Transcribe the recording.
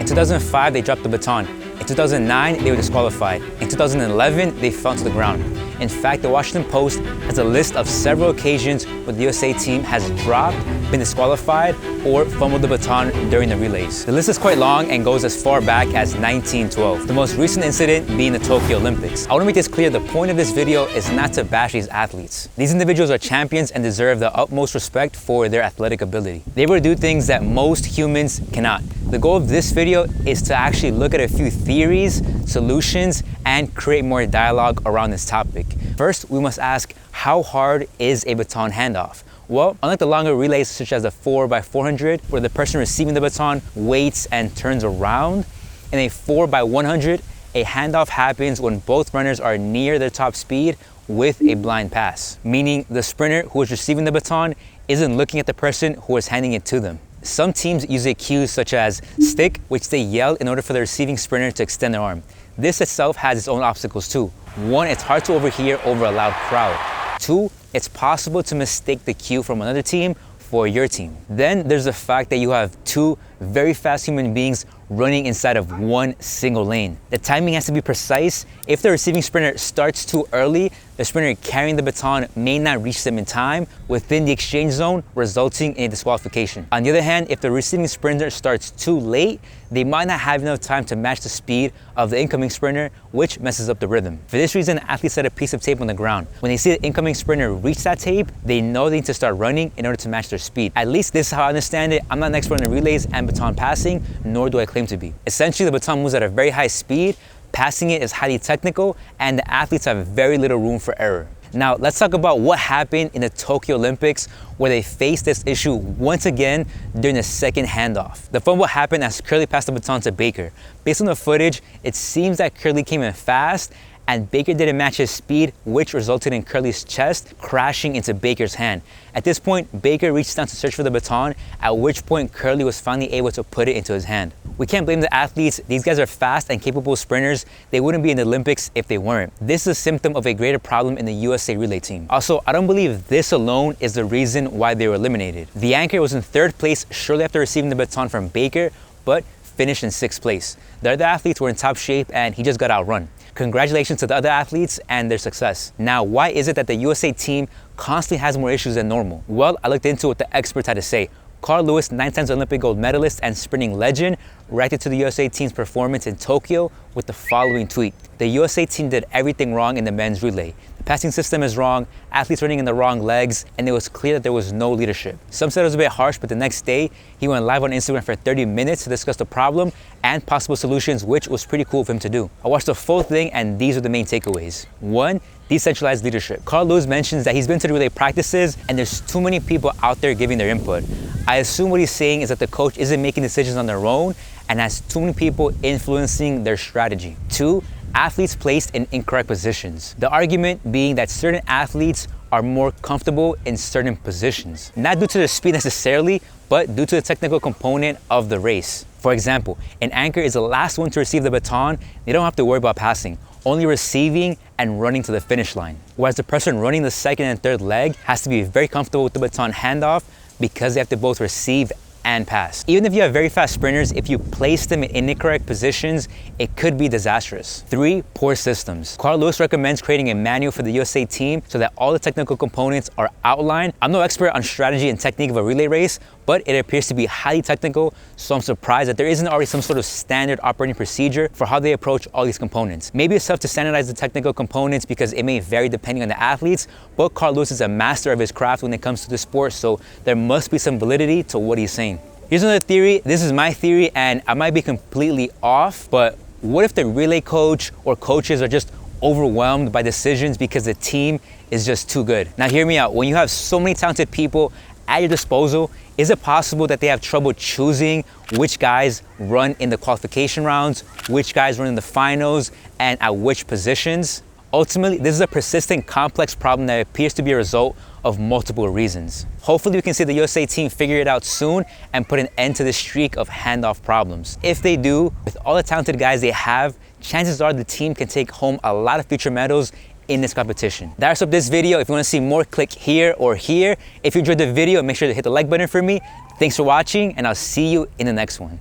In 2005, they dropped the baton. In 2009, they were disqualified. In 2011, they fell to the ground. In fact, the Washington Post has a list of several occasions where the USA team has dropped, been disqualified, or fumbled the baton during the relays. The list is quite long and goes as far back as 1912, the most recent incident being the Tokyo Olympics. I want to make this clear, the point of this video is not to bash these athletes. These individuals are champions and deserve the utmost respect for their athletic ability. They were to do things that most humans cannot. The goal of this video is to actually look at a few theories, solutions, and create more dialogue around this topic. First, we must ask, how hard is a baton handoff? Well, unlike the longer relays such as the 4x400, where the person receiving the baton waits and turns around, in a 4x100, a handoff happens when both runners are near their top speed with a blind pass, meaning the sprinter who is receiving the baton isn't looking at the person who is handing it to them. Some teams use a cue such as stick, which they yell in order for the receiving sprinter to extend their arm. This itself has its own obstacles too. One, it's hard to overhear over a loud crowd. Two, it's possible to mistake the cue from another team for your team. Then there's the fact that you have two very fast human beings running inside of one single lane. The timing has to be precise. If the receiving sprinter starts too early, the sprinter carrying the baton may not reach them in time within the exchange zone, resulting in a disqualification. On the other hand, if the receiving sprinter starts too late, they might not have enough time to match the speed of the incoming sprinter, which messes up the rhythm. For this reason, athletes set a piece of tape on the ground. When they see the incoming sprinter reach that tape, they know they need to start running in order to match their speed. At least this is how I understand it. I'm not an expert in the relays and baton passing, nor do I claim to be. Essentially, the baton moves at a very high speed, passing it is highly technical, and the athletes have very little room for error. Now, let's talk about what happened in the Tokyo Olympics where they faced this issue once again during the second handoff. The fumble happened as Curley passed the baton to Baker. Based on the footage, it seems that Curley came in fast and Baker didn't match his speed, which resulted in Curley's chest crashing into Baker's hand. At this point, Baker reached down to search for the baton, at which point Curley was finally able to put it into his hand. We can't blame the athletes. These guys are fast and capable sprinters. They wouldn't be in the Olympics if they weren't. This is a symptom of a greater problem in the USA relay team. Also, I don't believe this alone is the reason why they were eliminated. The anchor was in third place shortly after receiving the baton from Baker, but finished in sixth place. The other athletes were in top shape and he just got outrun. Congratulations to the other athletes and their success. Now, why is it that the USA team constantly has more issues than normal? Well, I looked into what the experts had to say. Carl Lewis, 9-time Olympic gold medalist and sprinting legend, reacted to the USA team's performance in Tokyo with the following tweet. The USA team did everything wrong in the men's relay. The passing system is wrong, athletes running in the wrong legs, and it was clear that there was no leadership. Some said it was a bit harsh, but the next day, he went live on Instagram for 30 minutes to discuss the problem and possible solutions, which was pretty cool of him to do. I watched the full thing, and these are the main takeaways. 1. Decentralized leadership. Carl Lewis mentions that he's been to the relay practices, and there's too many people out there giving their input. I assume what he's saying is that the coach isn't making decisions on their own and has too many people influencing their strategy. 2. Athletes placed in incorrect positions. The argument being that certain athletes are more comfortable in certain positions. Not due to their speed necessarily, but due to the technical component of the race. For example, an anchor is the last one to receive the baton. They don't have to worry about passing, only receiving and running to the finish line. Whereas the person running the second and third leg has to be very comfortable with the baton handoff because they have to both receive and pass. Even if you have very fast sprinters, if you place them in incorrect positions, it could be disastrous. 3. Poor systems. Carl Lewis recommends creating a manual for the USA team so that all the technical components are outlined. I'm no expert on strategy and technique of a relay race, but it appears to be highly technical, so I'm surprised that there isn't already some sort of standard operating procedure for how they approach all these components. Maybe it's tough to standardize the technical components because it may vary depending on the athletes, but Carl Lewis is a master of his craft when it comes to the sport, so there must be some validity to what he's saying. Here's another theory. This is my theory, and I might be completely off, but what if the relay coach or coaches are just overwhelmed by decisions because the team is just too good? Now hear me out. When you have so many talented people at your disposal, is it possible that they have trouble choosing which guys run in the qualification rounds, which guys run in the finals, and at which positions? Ultimately, this is a persistent, complex problem that appears to be a result of multiple reasons. Hopefully we can see the USA team figure it out soon and put an end to this streak of handoff problems. If they do, with all the talented guys they have, chances are the team can take home a lot of future medals in this competition. That wraps up this video. If you want to see more, click here or here. If you enjoyed the video, make sure to hit the like button for me. Thanks for watching, and I'll see you in the next one.